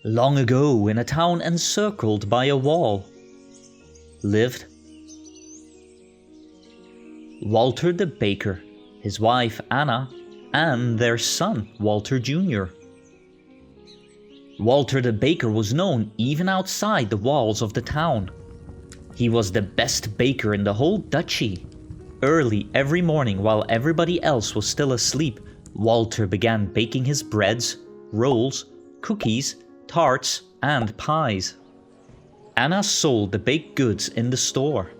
Long ago, in a town encircled by a wall, lived Walter the baker, his wife Anna, and their son Walter Jr. Walter the baker was known even outside the walls of the town. He was the best baker in the whole duchy. Early every morning, while everybody else was still asleep, Walter began baking his breads, rolls, cookies, tarts, and pies. Anna sold the baked goods in the store.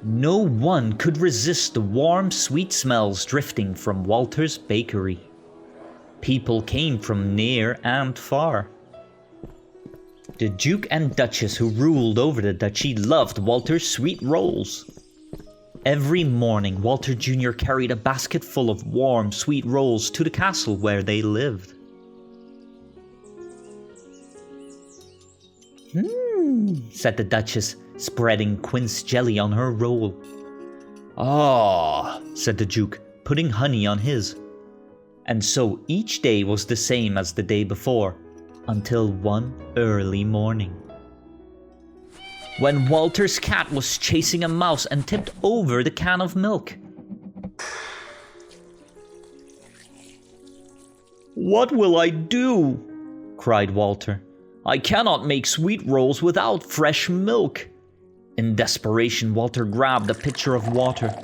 No one could resist the warm, sweet smells drifting from Walter's bakery. People came from near and far. The Duke and Duchess who ruled over the duchy loved Walter's sweet rolls. Every morning, Walter Jr. carried a basket full of warm, sweet rolls to the castle where they lived. Said the Duchess, spreading quince jelly on her roll. Ah, said the Duke, putting honey on his. And so each day was the same as the day before, until one early morning, when Walter's cat was chasing a mouse and tipped over the can of milk. "What will I do?" cried Walter. "I cannot make sweet rolls without fresh milk." In desperation, Walter grabbed a pitcher of water.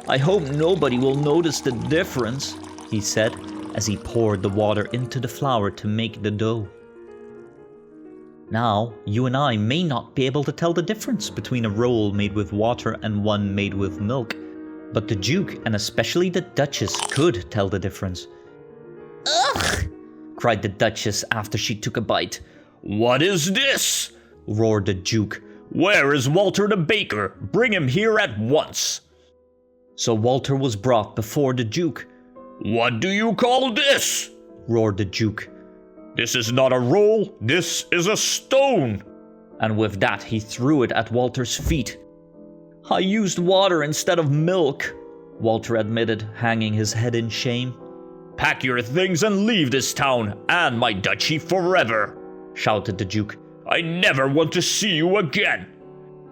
"I hope nobody will notice the difference," he said, as he poured the water into the flour to make the dough. Now, you and I may not be able to tell the difference between a roll made with water and one made with milk, but the Duke, and especially the Duchess, could tell the difference. "Ugh!" cried the Duchess after she took a bite. "What is this?" roared the Duke. "Where is Walter the baker? Bring him here at once." So Walter was brought before the Duke. "What do you call this?" roared the Duke. "This is not a roll, this is a stone." And with that he threw it at Walter's feet. "I used water instead of milk," Walter admitted, hanging his head in shame. "Pack your things and leave this town and my duchy forever," shouted the Duke. "I never want to see you again."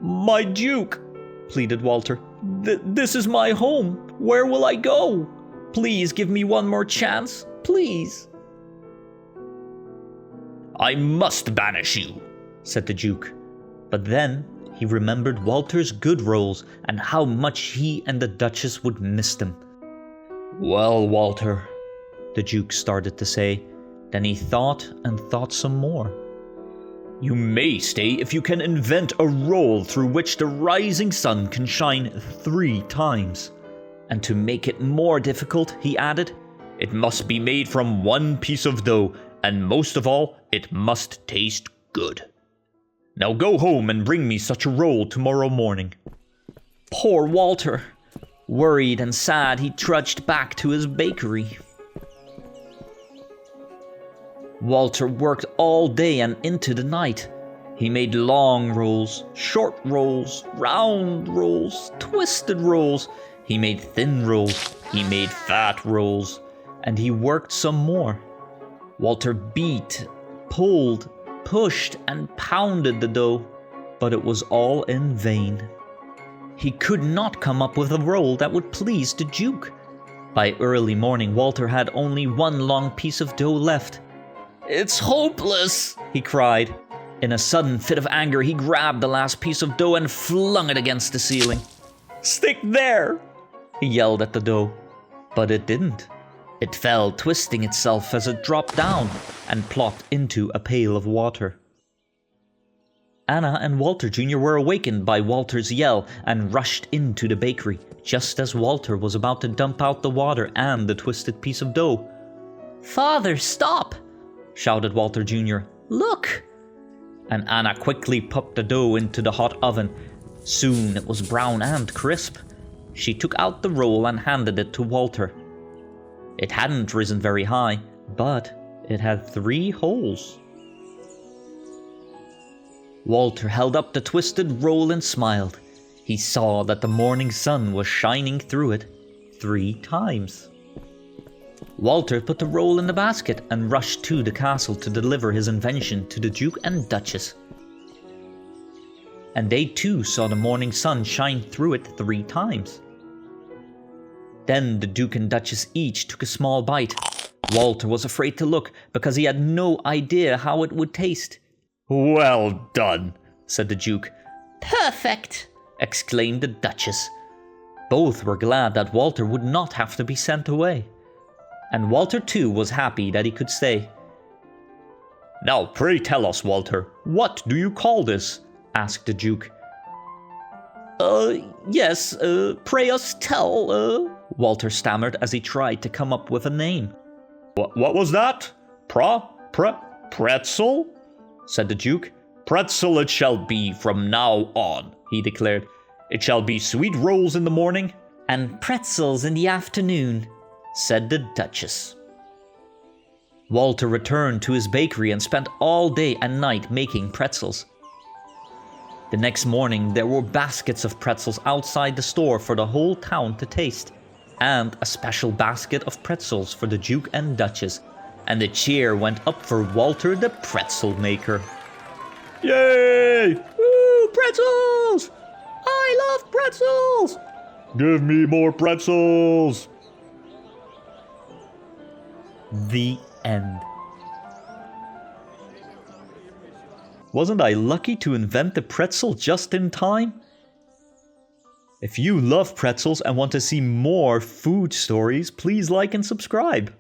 "My Duke," pleaded Walter, this is my home. Where will I go? Please give me one more chance, please." "I must banish you," said the Duke. But then he remembered Walter's good rolls and how much he and the Duchess would miss them. "Well, Walter," the Duke started to say. Then he thought and thought some more. "You may stay if you can invent a roll through which the rising sun can shine 3 times. And to make it more difficult, he added, it must be made from 1 piece of dough, and most of all, it must taste good. Now go home and bring me such a roll tomorrow morning." Poor Walter! Worried and sad, he trudged back to his bakery. Walter worked all day and into the night. He made long rolls, short rolls, round rolls, twisted rolls. He made thin rolls, he made fat rolls, and he worked some more. Walter beat, pulled, pushed, and pounded the dough, but it was all in vain. He could not come up with a roll that would please the Duke. By early morning, Walter had only 1 long piece of dough left. "It's hopeless!" he cried. In a sudden fit of anger, he grabbed the last piece of dough and flung it against the ceiling. "Stick there!" he yelled at the dough. But it didn't. It fell, twisting itself as it dropped down and plopped into a pail of water. Anna and Walter Jr. were awakened by Walter's yell and rushed into the bakery, just as Walter was about to dump out the water and the twisted piece of dough. "Father, stop!" shouted Walter Jr. "Look!" And Anna quickly popped the dough into the hot oven. Soon it was brown and crisp. She took out the roll and handed it to Walter. It hadn't risen very high, but it had 3 holes. Walter held up the twisted roll and smiled. He saw that the morning sun was shining through it 3 times. Walter put the roll in the basket and rushed to the castle to deliver his invention to the Duke and Duchess. And they too saw the morning sun shine through it 3 times. Then the Duke and Duchess each took a small bite. Walter was afraid to look because he had no idea how it would taste. "Well done," said the Duke. "Perfect," exclaimed the Duchess. Both were glad that Walter would not have to be sent away. And Walter too was happy that he could stay. "Now pray tell us, Walter, what do you call this?" asked the Duke. Yes, pray us tell, Walter stammered as he tried to come up with a name. What was that? Pretzel? Said the Duke. Pretzel it shall be from now on, he declared. It shall be sweet rolls in the morning and pretzels in the afternoon, said the Duchess. Walter returned to his bakery and spent all day and night making pretzels. The next morning there were baskets of pretzels outside the store for the whole town to taste, and a special basket of pretzels for the Duke and Duchess, and the cheer went up for Walter the pretzel maker. Yay! Woo! Pretzels! I love pretzels! Give me more pretzels! The end. Wasn't I lucky to invent the pretzel just in time? If you love pretzels and want to see more food stories, please like and subscribe.